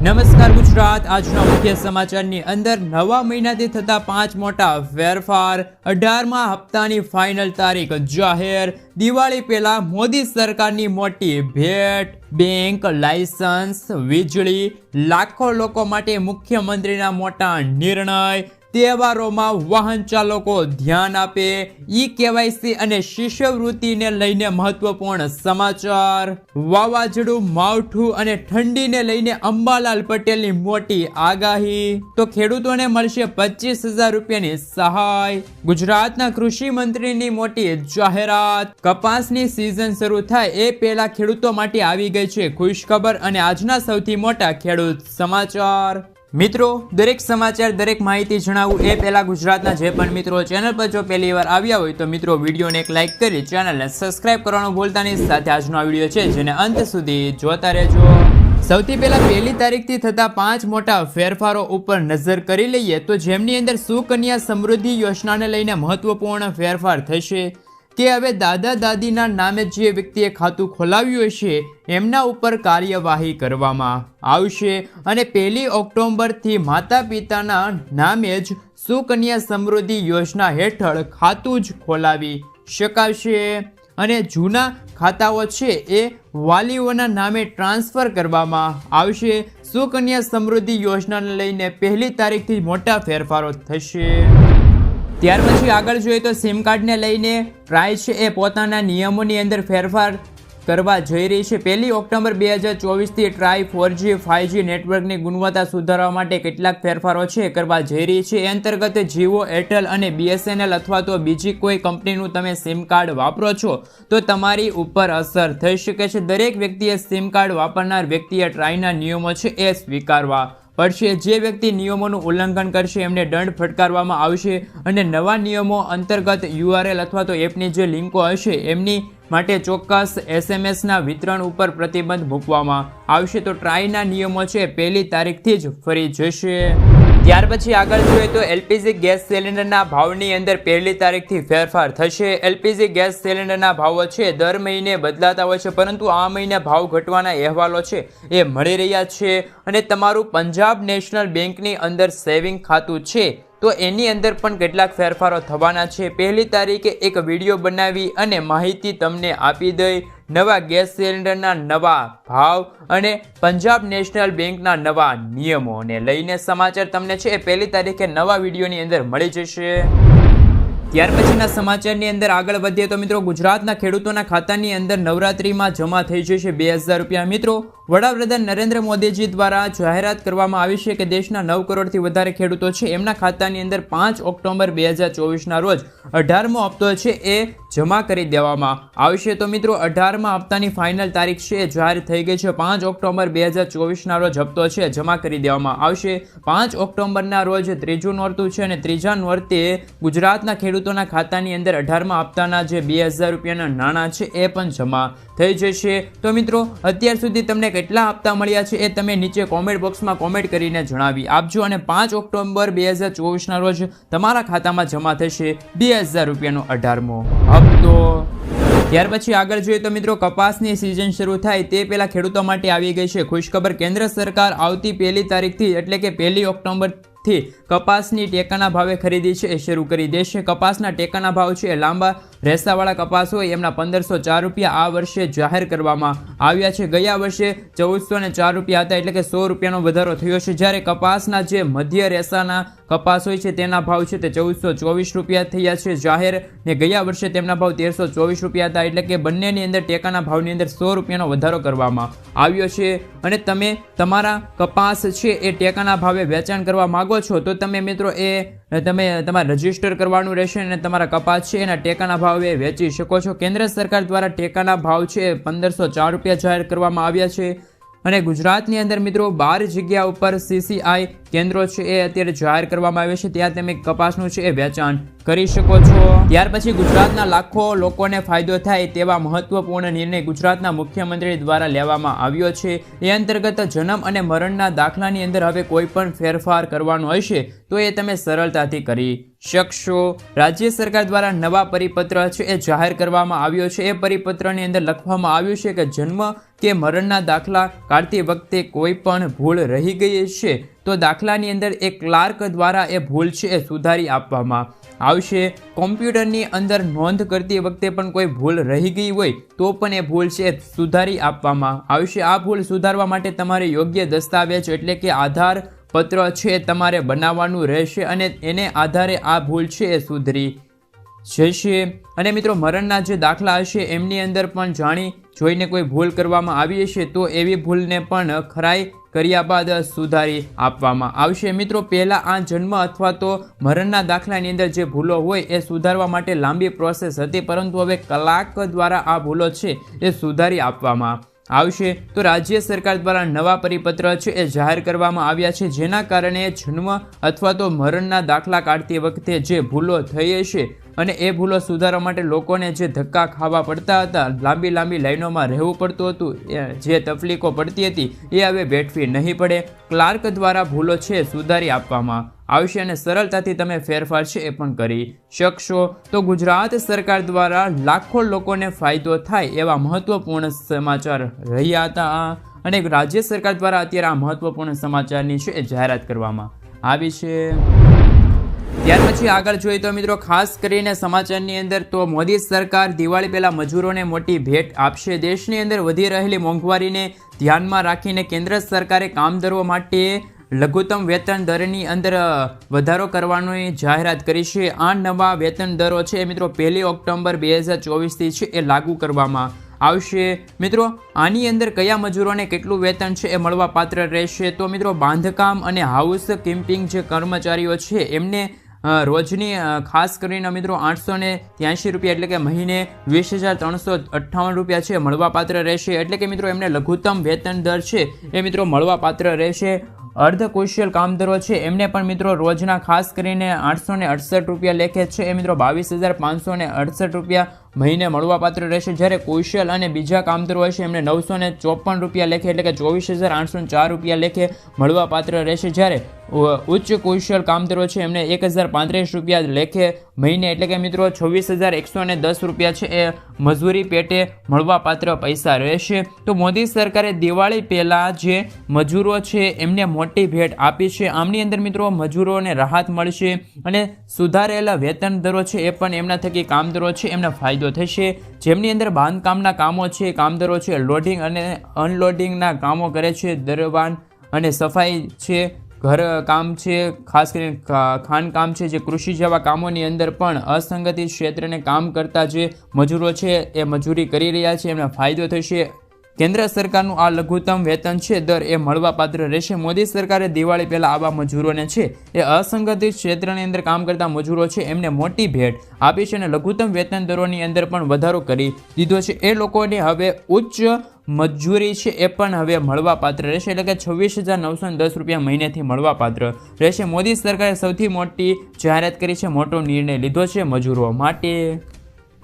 નમસ્કાર ગુજરાત, આજના મુખ્ય સમાચારની અંદર નવા મહિનાથી થતા 5 મોટા ફેરફાર, 18મા હપ્તાની ફાઇનલ તારીખ જાહેર, દિવાળી પહેલા મોદી સરકારની મોટી ભેટ, બેંક લાયસન્સ, વીજળી, લાખો લોકો માટે મુખ્યમંત્રીના મોટા નિર્ણય, તહેવારોમાં વાહન ચાલકો ધ્યાન આપે, ઈ-કેવાયસી અને શિષ્યવૃત્તિને લઈને મહત્વપૂર્ણ સમાચાર, વાવાઝોડું, માવઠું અને ઠંડીને લઈને અંબાલાલ પટેલની મોટી આગાહી, તો ખેડૂતોને મળશે 25,000 રૂપિયાની સહાય, ગુજરાતના કૃષિ મંત્રીની મોટી જાહેરાત, કપાસની સિઝન શરૂ થાય એ પહેલા ખેડૂતો માટે આવી ગઈ છે ખુશખબર અને આજના સૌથી મોટા ખેડૂત સમાચાર। મિત્રો, દરેક સમાચાર, દરેક માહિતી જણાવું એ પહેલા ગુજરાતના જે પણ મિત્રો ચેનલ પર જો પહેલી વાર આવ્યા હોય તો મિત્રો વિડીયોને એક લાઇક કરી ચેનલને સબસ્ક્રાઇબ કરવાનું ભૂલતા નહીં। સાથે આજનો આ વિડીયો છે જેને અંત સુધી જોતા રહેજો। સૌથી પહેલા 1 તારીખથી થતા 5 મોટા ફેરફારો ઉપર નજર કરી લઈએ તો જેમની અંદર સુકન્યા સમૃદ્ધિ યોજનાને લઈને મહત્વપૂર્ણ ફેરફાર થશે કે હવે દાદા દાદીના નામે જે વ્યક્તિએ ખાતું ખોલાવ્યું હશે એમના ઉપર કાર્યવાહી કરવામાં આવશે અને 1 ઓક્ટોબરથી માતા પિતાના નામે જ સુકન્યા સમૃદ્ધિ યોજના હેઠળ ખાતું જ ખોલાવી શકાશે અને જૂના ખાતાઓ છે એ વાલીઓના નામે ટ્રાન્સફર કરવામાં આવશે। સુકન્યા સમૃદ્ધિ યોજનાને લઈને 1 તારીખથી મોટા ફેરફારો થશે। ત્યાર પછી આગળ જોઈએ તો સિમ કાર્ડને લઈને ટ્રાય છે એ પોતાના નિયમોની અંદર ફેરફાર કરવા જઈ રહી છે। 1 ઓક્ટોબર 2024થી ટ્રાય 4G 5G નેટવર્કની ગુણવત્તા સુધારવા માટે કેટલાક ફેરફારો છે કરવા જઈ રહી છે। એ અંતર્ગત જીઓ, એરટેલ અને BSNL અથવા તો બીજી કોઈ કંપનીનું તમે સિમ કાર્ડ વાપરો છો તો તમારી ઉપર અસર થઈ શકે છે। દરેક વ્યક્તિએ સિમ કાર્ડ વાપરનાર વ્યક્તિએ ટ્રાયના નિયમો છે એ સ્વીકારવા પડશે। જે વ્યક્તિ નિયમોનું ઉલ્લંઘન કરશે એમને દંડ ફટકારવામાં આવશે અને નવા નિયમો અંતર્ગત URL અથવા તો એપની જે લિંકો હશે એમની માટે ચોક્કસ SMS ના વિતરણ ઉપર પ્રતિબંધ મૂકવામાં આવશે। તો ટ્રાયના નિયમો છે 1 તારીખથી જ ફરી જશે। ત્યાર પછી આગળ જોઈએ તો LPG ગેસ સિલિન્ડરના ભાવની અંદર 1 તારીખથી ફેરફાર થશે। LPG ગેસ સિલિન્ડરના ભાવો છે દર મહિને બદલાતા હોય છે પરંતુ આ મહિને ભાવ ઘટવાના અહેવાલો છે એ મળી રહ્યા છે અને તમારું પંજાબ નેશનલ બેંકની અંદર સેવિંગ ખાતું છે તો એની અંદર પણ કેટલાક ફેરફારો થવાના છે। 1 તારીખે એક વિડીયો બનાવી અને માહિતી તમને આપી દઈ નવા ગેસ સિલિન્ડરના નવા ભાવ અને પંજાબ નેશનલ બેંકના નવા નિયમોને લઈને સમાચાર તમને છે એ 1 તારીખે નવા વિડીયોની અંદર મળી જશે। ત્યાર પછીના સમાચારની અંદર આગળ વધીએ તો મિત્રો ગુજરાતના ખેડૂતોના ખાતાની અંદર નવરાત્રીમાં જમા થઈ જશે 2,000 રૂપિયા। મિત્રો, વડાપ્રધાન નરેન્દ્ર મોદીજી દ્વારા જાહેરાત કરવામાં આવી છે કે દેશના 9 કરોડથી વધારે ખેડૂતો છે એમના ખાતાની અંદર 5 ઓક્ટોબર 2024ના રોજ 18મો હપ્તો છે એ જમા કરી દેવામાં આવશે। તો મિત્રો 18મા હપ્તાની ફાઇનલ તારીખ છે જાહેર થઈ ગઈ છે। 5 ઓક્ટોબર 2024ના રોજ હપ્તો છે જમા કરી દેવામાં આવશે। 5 ઓક્ટોબરના રોજ ત્રીજું નોરતું છે અને ત્રીજા નોરતે ગુજરાતના ખેડૂતોના ખાતાની અંદર 18મા હપ્તાના જે 2,000 રૂપિયાના નાણાં છે એ પણ જમા થઈ જશે। તો મિત્રો, અત્યાર સુધી તમને કેટલા હપ્તા મળ્યા છે એ તમે નીચે કોમેન્ટ બોક્સમાં કોમેન્ટ કરીને જણાવી આપજો અને 5 ઓક્ટોબર 2024ના રોજ તમારા ખાતામાં જમા થશે 2,000 રૂપિયાનો 18મો હપ્તો। ત્યાર પછી આગળ જોઈએ તો મિત્રો કપાસની સિઝન શરૂ થાય તે પહેલા ખેડૂતો માટે આવી ગઈ છે ખુશખબર। કેન્દ્ર સરકાર આવતી 1 તારીખથી એટલે કે 1 ઓક્ટોબરથી કપાસની ટેકાના ભાવે ખરીદી છે એ શરૂ કરી દેશે। કપાસના ટેકાના ભાવ છે લાંબા રેસાવાળા કપાસ હોય એમના 1,504 રૂપિયા આ વર્ષે જાહેર કરવામાં આવ્યા છે। ગયા વર્ષે 1,404 રૂપિયા હતા એટલે કે 100 રૂપિયાનો વધારો થયો છે। જ્યારે કપાસના જે મધ્ય રેસાના કપાસ હોય છે તેના ભાવ છે તે 1,424 રૂપિયા થયા છે જાહેર ને ગયા વર્ષે તેમના ભાવ 1,324 રૂપિયા હતા એટલે કે બંનેની અંદર ટેકાના ભાવની અંદર 100 રૂપિયાનો વધારો કરવામાં આવ્યો છે। અને તમે તમારા કપાસ છે એ ટેકાના ભાવે વેચાણ કરવા માંગો છો તો તમે મિત્રો તમે તમારે રજીસ્ટર કરવાનું રહેશે અને તમારા કપાસ છે એના ટેકાના ભાવે વેચી શકો છો। કેન્દ્ર સરકાર દ્વારા ટેકાના ભાવ છે 1,504 રૂપિયા જાહેર કરવામાં આવ્યા છે અને ગુજરાતની અંદર મિત્રો 12 જગ્યા ઉપર CCI કેન્દ્રો છે એ અત્યારે જાહેર કરવામાં આવ્યા છે, ત્યાં તમે કપાસનું છે એ વેચાણ કરી શકો છો. ત્યાર પછી ગુજરાતના લાખો લોકોને ફાયદો થાય તેવા મહત્વપૂર્ણ નિર્ણય ગુજરાતના મુખ્યમંત્રી દ્વારા લેવામાં આવ્યો છે. એ અંતર્ગત જન્મ અને મરણના દાખલાની અંદર હવે કોઈ પણ ફેરફાર કરવાનો હશે તો એ તમે સરળતાથી કરી શકશો. રાજ્ય સરકાર દ્વારા નવા પરિપત્ર છે એ જાહેર કરવામાં આવ્યો છે. એ પરિપત્રની અંદર લખવામાં આવ્યું છે કે જન્મ કે મરણના દાખલા કાઢતી વખતે કોઈ પણ ભૂલ રહી ગઈ છે તો દાખલાની અંદર એ ક્લાર્ક દ્વારા એ ભૂલ છે એ સુધારી આપવામાં આવશે. કોમ્પ્યુટરની અંદર નોંધ કરતી વખતે પણ કોઈ ભૂલ રહી ગઈ હોય તો પણ એ ભૂલ છે એ સુધારી આપવામાં આવશે. આ ભૂલ સુધારવા માટે તમારે યોગ્ય દસ્તાવેજ એટલે કે આધાર પત્ર છે તમારે બનાવવાનું રહેશે અને એને આધારે આ ભૂલ છે એ સુધરી જશે. અને મિત્રો મરણના જે દાખલા હશે એમની અંદર પણ જાણી જોઈને કોઈ ભૂલ કરવામાં આવી હશે તો એવી ભૂલને પણ ખરાઈ કર્યા બાદ સુધારી આપવામાં આવશે. મિત્રો પહેલાં આ જન્મ અથવા તો મરણના દાખલાની અંદર જે ભૂલો હોય એ સુધારવા માટે લાંબી પ્રોસેસ હતી, પરંતુ હવે કલાક દ્વારા આ ભૂલો છે એ સુધારી આપવામાં આવશે. તો રાજ્ય સરકાર દ્વારા નવા પરિપત્ર છે એ જાહેર કરવામાં આવ્યા છે, જેના કારણે જન્મ અથવા તો મરણના દાખલા કાઢતી વખતે જે ભૂલો થઈ હશે અને એ ભૂલો સુધારવા માટે લોકોને જે ધક્કા ખાવા પડતા હતા, લાંબી લાઈનોમાં રહેવું પડતું હતું, જે તકલીફો પડતી હતી એ હવે વેઠવી નહીં પડે. ક્લાર્ક દ્વારા ભૂલો છે સુધારી આપવામાં આવશે અને સરળતાથી તમે ફેરફાર છે એ પણ કરી શકશો. તો ગુજરાત સરકાર દ્વારા લાખો લોકોને ફાયદો થાય એવા મહત્વપૂર્ણ સમાચાર રહ્યા હતા અને રાજ્ય સરકાર દ્વારા અત્યારે આ મહત્વપૂર્ણ સમાચારની છે એ જાહેરાત કરવામાં આવી છે. ત્યાર પછી આગળ જોઈએ તો મિત્રો ખાસ કરીને સમાચારની અંદર તો મોદી સરકાર દિવાળી પહેલા મજૂરોને મોટી ભેટ આપશે. દેશની અંદર વધી રહેલી મોંઘવારીને ધ્યાનમાં રાખીને કેન્દ્ર સરકારે કામદારો માટે લઘુત્તમ વેતન દરની અંદર વધારો કરવાની જાહેરાત કરી છે. આ નવા વેતન દરો છે મિત્રો 1 ઓક્ટોબર 2024થી છે એ લાગુ કરવામાં આવશે. મિત્રો આની અંદર કયા મજૂરોને કેટલું વેતન છે એ મળવા પાત્ર રહેશે તો મિત્રો બાંધકામ અને હાઉસ કીપિંગ જે કર્મચારીઓ છે એમને રોજની ખાસ કરીને મિત્રો 883 રૂપિયા એટલે કે મહિને 20,358 રૂપિયા છે મળવા પાત્ર રહેશે. એટલે કે મિત્રો એમને લઘુત્તમ વેતન દર છે એ મિત્રો મળવા પાત્ર રહેશે. અર્ધ કુશલ કામદારો છે એમને પણ મિત્રો રોજના ખાસ કરીને 868 રૂપિયા લેખે છે એ મિત્રો 22,568 રૂપિયા મહિને મળવા પાત્ર રહેશે. જ્યારે કુશલ અને બીજા કામદારો હશે એમને 954 રૂપિયા લેખે એટલે કે 24,804 રૂપિયા લેખે મળવા પાત્ર રહેશે. જ્યારે ઉચ્ચ કુશલ કામદારો છે એમને 1,035 રૂપિયા લેખે મહિને એટલે કે મિત્રો 26,110 રૂપિયા છે એ મજૂરી પેટે મળવા પાત્ર પૈસા રહેશે. તો મોદી સરકારે દિવાળી પહેલા જે મજૂરો છે એમને મોટી ભેટ આપી છે. આમની અંદર મિત્રો મજૂરોને રાહત મળશે અને સુધારેલા વેતન દરો છે એ પણ એમના થકી કામદારો છે એમને ફાયદો થશે. જેમની અંદર બાંધકામના કામો છે કામદારો છે લોડિંગ અને અનલોડિંગના કામો કરે છે, દરવાન અને સફાઈ છે, ઘર કામ છે, ખાસ કરીને ખાનકામ છે, જે કૃષિ જેવા કામોની અંદર પણ અસંગઠિત ક્ષેત્રને કામ કરતા જે મજૂરો છે એ મજૂરી કરી રહ્યા છે એમને ફાયદો થશે. કેન્દ્ર સરકારનું આ લઘુત્તમ વેતન છે દર એ મળવાપાત્ર રહેશે. મોદી સરકારે દિવાળી પહેલા આવા મજૂરોને છે એ અસંગઠિત ક્ષેત્રની અંદર કામ કરતા મજૂરો છે એમને મોટી ભેટ આપી છે અને લઘુત્તમ વેતન દરોની અંદર પણ વધારો કરી દીધો છે. એ લોકોને હવે ઉચ્ચ મજૂરી છે એ પણ હવે મળવાપાત્ર રહેશે, એટલે કે 26,910 રૂપિયા મહિનેથી મળવાપાત્ર રહેશે. મોદી સરકારે સૌથી મોટી જાહેરાત કરી છે, મોટો નિર્ણય લીધો છે મજૂરો માટે.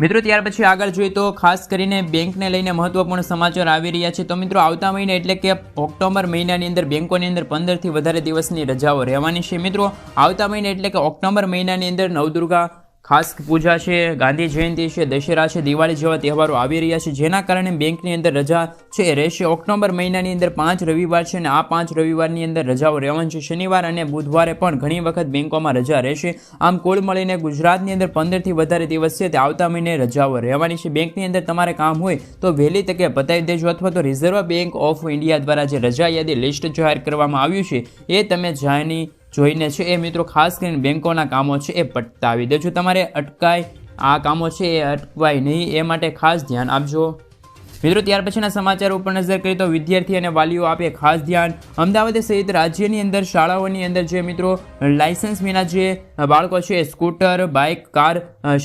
મિત્રો ત્યાર પછી આગળ જોઈએ તો ખાસ કરીને બેંકને લઈને મહત્વપૂર્ણ સમાચાર આવી રહ્યા છે. તો મિત્રો આવતા મહિને એટલે કે ઓક્ટોબર મહિનાની અંદર બેંકોની અંદર 15થી વધારે દિવસની રજાઓ રહેવાની છે. મિત્રો આવતા મહિને એટલે કે ઓક્ટોબર મહિનાની અંદર નવદુર્ગા ખાસ પૂજા છે, ગાંધી જયંતિ છે, દશેરા છે, દિવાળી જેવા તહેવારો આવી રહ્યા છે, જેના કારણે બેંકની અંદર રજા છે એ રહેશે. ઓક્ટોબર મહિનાની અંદર 5 રવિવાર છે અને આ 5 રવિવારની અંદર રજાઓ રહેવાની છે. શનિવાર અને બુધવારે પણ ઘણી વખત બેંકોમાં રજા રહેશે. આમ કુલ મળીને ગુજરાતની અંદર 15થી વધારે દિવસ છે તે આવતા મહિને રજાઓ રહેવાની છે. બેંકની અંદર તમારે કામ હોય તો વહેલી તકે પતાવી દેજો, અથવા તો રિઝર્વ બેંક ઓફ ઇન્ડિયા દ્વારા જે રજા યાદી લિસ્ટ જાહેર કરવામાં આવ્યું છે એ તમે જાણી જોઈને છે એ મિત્રો ખાસ કરીને બેંકોના કામો છે એ પતાવી દેજો. તમારે આ કામો છે એ અટકાય નહીં એ માટે ખાસ ધ્યાન આપજો. મિત્રો ત્યાર પછીના સમાચાર ઉપર નજર કરીએ તો વિદ્યાર્થી અને વાલીઓ આપે ખાસ ધ્યાન. અમદાવાદ સહિત રાજ્યની અંદર શાળાઓની અંદર જે મિત્રો લાયસન્સ વિના જે બાળકો છે સ્કૂટર, બાઇક, કાર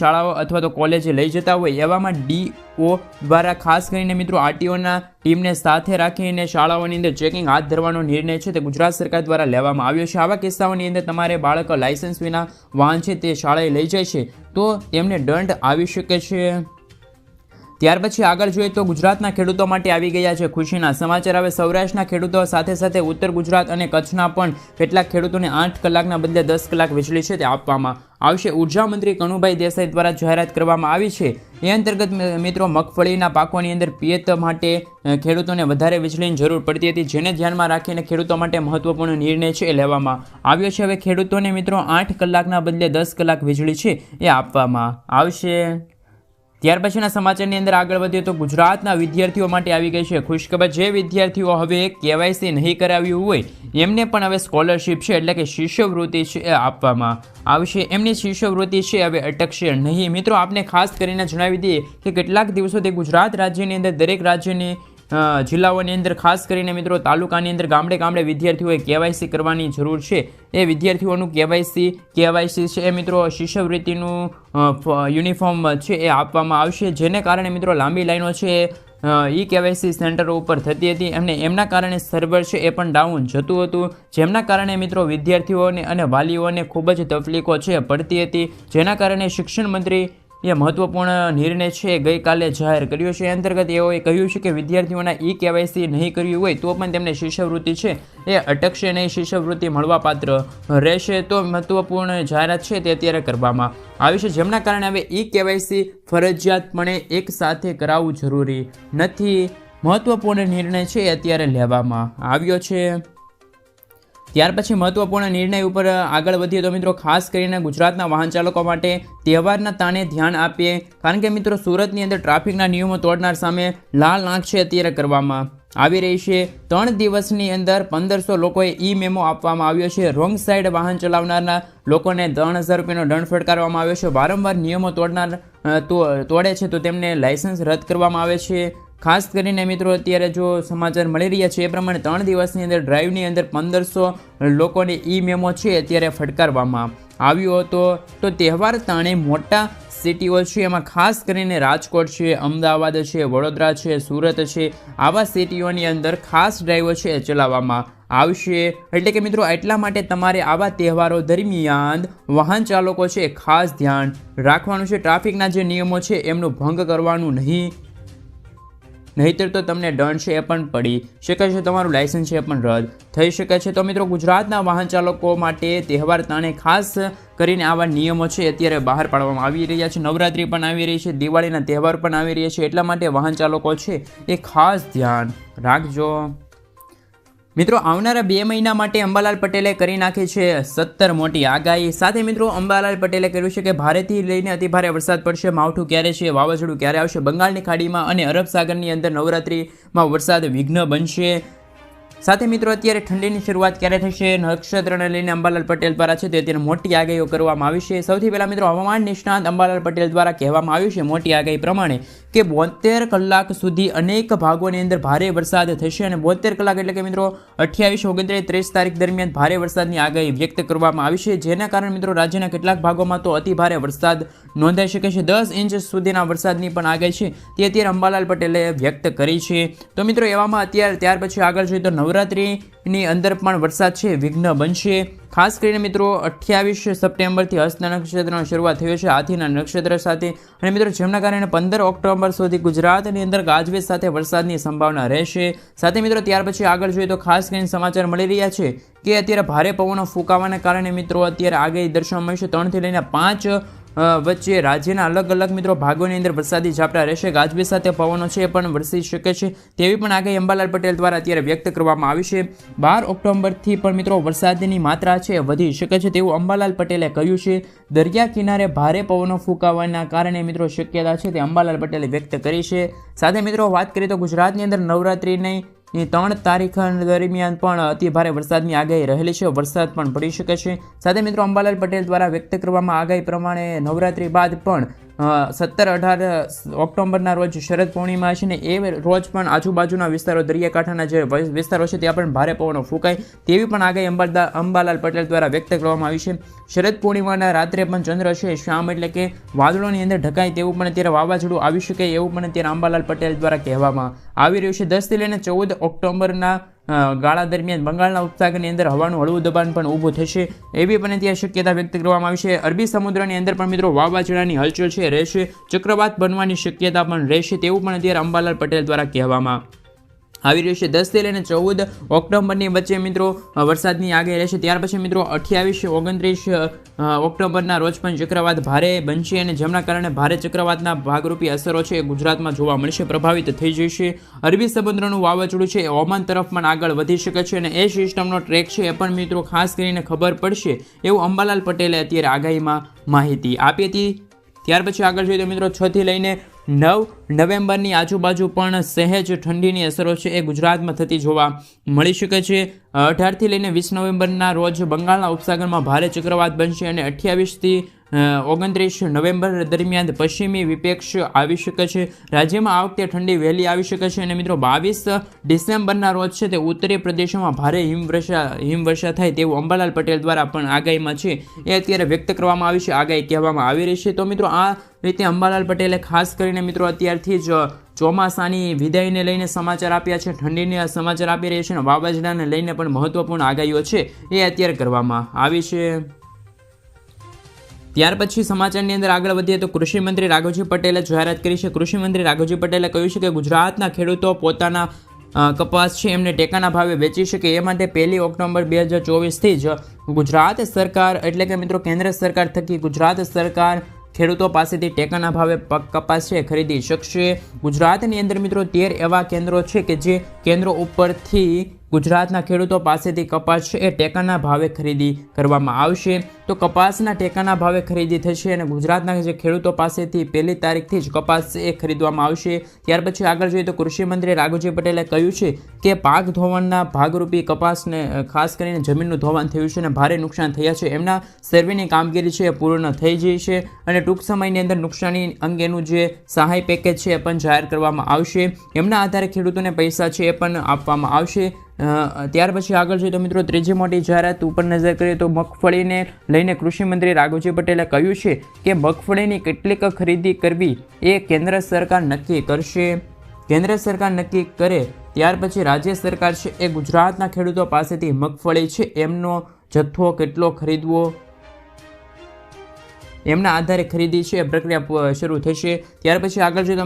શાળાઓ અથવા તો કોલેજે લઈ જતા હોય એવામાં DO દ્વારા ખાસ કરીને મિત્રો RTOના ટીમને સાથે રાખીને શાળાઓની અંદર ચેકિંગ હાથ ધરવાનો નિર્ણય છે તે ગુજરાત સરકાર દ્વારા લેવામાં આવ્યો છે. આવા કિસ્સાઓની અંદર તમારે બાળક લાયસન્સ વિના વાહન છે તે શાળાએ લઈ જાય છે તો તેમને દંડ આવી શકે છે. ત્યાર પછી આગળ જોઈએ તો ગુજરાતના ખેડૂતો માટે આવી ગયા છે ખુશીના સમાચાર. હવે સૌરાષ્ટ્રના ખેડૂતો સાથે સાથે ઉત્તર ગુજરાત અને કચ્છના પણ કેટલાક ખેડૂતોને 8 કલાકના બદલે 10 કલાક વીજળી છે તે આપવામાં આવશે. ઉર્જા મંત્રી કનુભાઈ દેસાઈ દ્વારા જાહેરાત કરવામાં આવી છે. એ અંતર્ગત મિત્રો મગફળીના પાકોની અંદર પિયત માટે ખેડૂતોને વધારે વીજળીની જરૂર પડતી હતી, જેને ધ્યાનમાં રાખીને ખેડૂતો માટે મહત્વપૂર્ણ નિર્ણય છે લેવામાં આવ્યો છે. હવે ખેડૂતોને મિત્રો 8 કલાકના બદલે 10 કલાક વીજળી છે એ આપવામાં આવશે. ત્યાર પછીના સમાચારની અંદર આગળ વધીએ તો ગુજરાતના વિદ્યાર્થીઓ માટે આવી ગઈ છે ખુશખબર. જે વિદ્યાર્થીઓ હવે KYC નહીં કરાવ્યું હોય એમને પણ હવે સ્કોલરશિપ છે એટલે કે શિષ્યવૃત્તિ છે એ આપવામાં આવશે. એમની શિષ્યવૃત્તિ છે હવે અટકશે નહીં. મિત્રો આપને ખાસ કરીને જણાવી દઈએ કે કેટલાક દિવસોથી ગુજરાત રાજ્યની અંદર દરેક રાજ્યની જિલ્લાઓની અંદર ખાસ કરીને મિત્રો તાલુકાની અંદર ગામડે ગામડે વિદ્યાર્થીઓએ KYC કરવાની જરૂર છે. એ વિદ્યાર્થીઓનું KYC છે એ મિત્રો શિષ્યવૃત્તિનું યુનિફોર્મ છે એ આપવામાં આવશે, જેને કારણે મિત્રો લાંબી લાઈનો છે KYC સેન્ટરો ઉપર થતી હતી અને એમના કારણે સર્વર છે એ પણ ડાઉન જતું હતું, જેમના કારણે મિત્રો વિદ્યાર્થીઓને અને વાલીઓને ખૂબ જ તકલીફો છે પડતી હતી, જેના કારણે શિક્ષણ મંત્રી એ મહત્વપૂર્ણ નિર્ણય છે ગઈકાલે જાહેર કર્યો છે. એ અંતર્ગત એઓએ કહ્યું છે કે વિદ્યાર્થીઓના KYC નહીં કર્યું હોય તો પણ તેમને શિષ્યવૃત્તિ છે એ અટકશે નહીં, શિષ્યવૃત્તિ મળવાપાત્ર રહેશે. તો મહત્વપૂર્ણ જાહેરાત છે તે અત્યારે કરવામાં આવી છે, જેમના કારણે હવે KYC ફરજિયાતપણે એક સાથે કરાવવું જરૂરી નથી. મહત્વપૂર્ણ નિર્ણય છે એ અત્યારે લેવામાં આવ્યો છે. ત્યાર પછી મહત્વપૂર્ણ નિર્ણય ઉપર આગળ વધીએ તો મિત્રો ખાસ કરીને ગુજરાતના વાહન ચાલકો માટે તહેવારના તાણે ધ્યાન આપીએ, કારણ કે મિત્રો સુરતની અંદર ટ્રાફિકના નિયમો તોડનાર સામે લાલ આંખ છે અત્યારે કરવામાં આવી રહી છે. 3 દિવસની અંદર 1500 લોકોએ મેમો આપવામાં આવ્યો છે. રોંગ સાઈડ વાહન ચલાવનારના લોકોને 3000 રૂપિયાનો દંડ ફટકારવામાં આવ્યો છે. વારંવાર નિયમો તોડે છે તો તેમને લાયસન્સ રદ કરવામાં આવે છે. ખાસ કરીને મિત્રો અત્યારે જો સમાચાર મળી રહ્યા છે એ પ્રમાણે 3 દિવસની અંદર ડ્રાઈવની અંદર 1500 લોકોને મેમો છે અત્યારે ફટકારવામાં આવ્યો હતો. તો તહેવાર તાણે મોટા સિટીઓ છે એમાં ખાસ કરીને રાજકોટ છે, અમદાવાદ છે, વડોદરા છે, સુરત છે, આવા સિટીઓની અંદર ખાસ ડ્રાઈવો છે ચલાવવામાં આવશે. એટલે કે મિત્રો એટલા માટે તમારે આવા તહેવારો દરમિયાન વાહન ચાલકો છે ખાસ ધ્યાન રાખવાનું છે. ટ્રાફિકના જે નિયમો છે એમનું ભંગ કરવાનું નહીંતર તો તમને દંડ છે એ પણ પડી શકે છે, તમારું લાયસન્સ છે એ પણ રદ થઈ શકે છે. તો મિત્રો ગુજરાતના વાહન ચાલકો માટે તહેવાર તાણે ખાસ કરીને આવા નિયમો છે અત્યારે બહાર પાડવામાં આવી રહ્યા છે. નવરાત્રિ પણ આવી રહી છે, દિવાળીના તહેવાર પણ આવી રહ્યા છે, એટલા માટે વાહન ચાલકો છે એ ખાસ ધ્યાન રાખજો. મિત્રો આવનારા 2 મહિના માટે અંબાલાલ પટેલે કરી નાખી છે 17 મોટી આગાહી. સાથે મિત્રો અંબાલાલ પટેલે કહ્યું છે કે ભારેથી લઈને અતિભારે વરસાદ પડશે. માવઠું ક્યારે છે, વાવાઝોડું ક્યારે આવશે, બંગાળની ખાડીમાં અને અરબ સાગરની અંદર નવરાત્રિમાં વરસાદ વિઘ્ન બનશે. સાથે મિત્રો અત્યારે ઠંડીની શરૂઆત ક્યારે થશે, નક્ષત્રને લઈને અંબાલાલ પટેલ દ્વારા છે તે અત્યારે મોટી આગાહીઓ કરવામાં આવી છે. સૌથી પહેલાં મિત્રો હવામાન નિષ્ણાત અંબાલાલ પટેલ દ્વારા કહેવામાં આવ્યું છે મોટી આગાહી પ્રમાણે કે 72 કલાક સુધી અનેક ભાગોની અંદર ભારે વરસાદ થશે અને 72 કલાક એટલે કે મિત્રો 28, 29, 30 તારીખ દરમિયાન ભારે વરસાદની આગાહી વ્યક્ત કરવામાં આવી છે, જેના કારણે મિત્રો રાજ્યના કેટલાક ભાગોમાં તો અતિ ભારે વરસાદ નોંધાઈ શકે છે. 10 ઇંચ સુધીના વરસાદની પણ આગાહી છે તે અત્યારે અંબાલાલ પટેલે વ્યક્ત કરી છે. તો મિત્રો એવામાં અત્યારે ત્યાર પછી આગળ જોઈએ તો નવરાત્રિની અંદર પણ વરસાદ છે વિઘ્ન બનશે. ખાસ કરીને મિત્રો 28 સપ્ટેમ્બરથી હસ્ત નક્ષત્રનો શરૂઆત થયો છે હાથીના નક્ષત્ર સાથે, અને મિત્રો જેમના કારણે 15 ઓક્ટોબર સુધી ગુજરાતની અંદર ગાજવીજ સાથે વરસાદની સંભાવના રહેશે. સાથે મિત્રો ત્યાર પછી આગળ જોઈએ તો ખાસ કરીને સમાચાર મળી રહ્યા છે કે અત્યારે ભારે પવનો ફૂંકાવાના કારણે મિત્રો અત્યારે આગાહી દર્શાવવામાં આવી છે 3 થી લઈને 5 વચ્ચે રાજ્યના અલગ અલગ મિત્રો ભાગોની અંદર વરસાદી ઝાપટા રહેશે. ગાજવીજ સાથે પવનો છે પણ વરસી શકે છે તેવી પણ આગાહી અંબાલાલ પટેલ દ્વારા અત્યારે વ્યક્ત કરવામાં આવી છે. 12 ઓક્ટોબરથી પણ મિત્રો વરસાદની માત્રા છે વધી શકે છે તેવું અંબાલાલ પટેલે કહ્યું છે. દરિયા કિનારે ભારે પવનો ફૂંકાવાના કારણે મિત્રો શક્યતા છે તે અંબાલાલ પટેલે વ્યક્ત કરી છે. સાથે મિત્રો વાત કરીએ તો ગુજરાતની અંદર નવરાત્રિની 3 તારીખ દરમિયાન પણ અતિ ભારે વરસાદની આગાહી રહેલી છે, વરસાદ પણ પડી શકે છે. સાથે મિત્રો અંબાલાલ પટેલ દ્વારા વ્યક્ત કરવામાં આગાહી પ્રમાણે નવરાત્રી બાદ પણ 17-18 ઓક્ટોબરના રોજ શરદ પૂર્ણિમા છે ને એ રોજ પણ આજુબાજુના વિસ્તારો દરિયાકાંઠાના જે વિસ્તારો છે ત્યાં પણ ભારે પવનો ફૂંકાય તેવી પણ આગાહી અંબાલાલ પટેલ દ્વારા વ્યક્ત કરવામાં આવી છે. શરદ પૂર્ણિમાના રાત્રે પણ ચંદ્ર છે શામ એટલે કે વાદળોની અંદર ઢકાય તેવું પણ અત્યારે વાવાઝોડું આવી શકે એવું પણ અત્યારે અંબાલાલ પટેલ દ્વારા કહેવામાં આવી રહ્યું છે. 10 થી લઈને 14 ઓક્ટોબરના ગાળા દરમિયાન બંગાળના ઉપસાગરની અંદર હવાનું હળવું દબાણ પણ ઊભું થશે એવી પણ ત્યાં શક્યતા વ્યક્ત કરવામાં આવી છે. અરબી સમુદ્રની અંદર પણ મિત્રો વાવાઝોડાની હલચલ છે રહેશે, ચક્રવાત બનવાની શક્યતા પણ રહેશે તેવું પણ અત્યારે અંબાલાલ પટેલ દ્વારા કહેવામાં આવી રહ્યું છે. 10 થી લઈને 14 ઓક્ટોબરની વચ્ચે મિત્રો વરસાદની આગાહી રહેશે. ત્યાર પછી મિત્રો 28-29 ઓક્ટોબરના રોજ પણ ચક્રવાત ભારે બનશે અને જેમના કારણે ભારે ચક્રવાતના ભાગરૂપી અસરો છે એ ગુજરાતમાં જોવા મળશે, પ્રભાવિત થઈ જશે. અરબી સમુદ્રનું વાવાઝોડું છે એ ઓમાન તરફ પણ આગળ વધી શકે છે અને એ સિસ્ટમનો ટ્રેક છે એ પણ મિત્રો ખાસ કરીને ખબર પડશે એવું અંબાલાલ પટેલે અત્યારે આગાહીમાં માહિતી આપી હતી. ત્યાર પછી આગળ જોઈએ તો મિત્રો 6 થી લઈને 9 નવેમ્બરની આજુબાજુ પણ સહેજ ઠંડીની અસરો છે એ ગુજરાતમાં થતી જોવા મળી શકે છે. 18 થી લઈને 20 નવેમ્બરના રોજ બંગાળના ઉપસાગરમાં ભારે ચક્રવાત બનશે અને 28 થી 29 નવેમ્બર દરમિયાન પશ્ચિમી વિપેક્ષ આવી શકે છે. રાજ્યમાં આ વખતે ઠંડી વહેલી આવી શકે છે અને મિત્રો 22 ડિસેમ્બરના રોજ છે તે ઉત્તરી પ્રદેશોમાં ભારે હિમવર્ષા થાય તેવું અંબાલાલ પટેલ દ્વારા પણ આગાહીમાં છે એ અત્યારે વ્યક્ત કરવામાં આવી છે, આગાહી કહેવામાં આવી રહી છે. તો મિત્રો આ રીતે અંબાલાલ પટેલે ખાસ કરીને મિત્રો અત્યારથી જ ચોમાસાની વિદાયને લઈને સમાચાર આપ્યા છે, ઠંડીના સમાચાર આપી રહ્યા છે અને વાવાઝોડાને લઈને પણ મહત્વપૂર્ણ આગાહીઓ છે એ અત્યારે કરવામાં આવી છે. ત્યાર પછી સમાચારની અંદર આગળ વધીએ તો કૃષિ મંત્રી રાઘવજી પટેલે જાહેરાત કરી છે. કૃષિ મંત્રી રાઘવજી પટેલે કહ્યું છે કે ગુજરાતના ખેડૂતો પોતાના કપાસ છે એમને ટેકાના ભાવે વેચી શકે એ માટે 1 ઓક્ટોબર 2024થી જ ગુજરાત સરકાર એટલે કે મિત્રો કેન્દ્ર સરકાર થકી ગુજરાત સરકાર ખેડૂતો પાસેથી ટેકાના ભાવે કપાસ છે ખરીદી શકશે. ગુજરાતની અંદર મિત્રો 13 એવા કેન્દ્રો છે કે જે કેન્દ્રો ઉપરથી ગુજરાતના ખેડૂતો પાસેથી કપાસ છે એ ટેકાના ભાવે ખરીદી કરવામાં આવશે. તો કપાસના ટેકાના ભાવે ખરીદી થશે અને ગુજરાતના જે ખેડૂતો પાસેથી 1 તારીખથી જ કપાસ એ ખરીદવામાં આવશે. ત્યાર પછી આગળ જોઈએ તો કૃષિ મંત્રી રાઘવજી પટેલે કહ્યું છે કે પાક ધોવાણના ભાગરૂપી કપાસને ખાસ કરીને જમીનનું ધોવાણ થયું છે અને ભારે નુકસાન થયા છે, એમના સર્વેની કામગીરી છે એ પૂર્ણ થઈ ગઈ છે અને ટૂંક સમયની અંદર નુકસાની અંગેનું જે સહાય પેકેજ છે એ પણ જાહેર કરવામાં આવશે. એમના આધારે ખેડૂતોને પૈસા છે એ પણ આપવામાં આવશે. ત્યાર પછી આગળ જોઈએ તો મિત્રો ત્રીજી મોટી જાહેરાત ઉપર નજર કરીએ તો મગફળીને લઈને કૃષિ મંત્રી રાઘવજી પટેલે કહ્યું છે કે મગફળીની કેટલીક ખરીદી કરવી એ કેન્દ્ર સરકાર નક્કી કરશે. કેન્દ્ર સરકાર નક્કી કરે ત્યાર પછી રાજ્ય સરકાર છે એ ગુજરાતના ખેડૂતો પાસેથી મગફળી છે એમનો જથ્થો કેટલો ખરીદવો એમના આધારે ખરીદી છે પ્રક્રિયા શરૂ થશે. ત્યાર પછી આગળ જોઈએ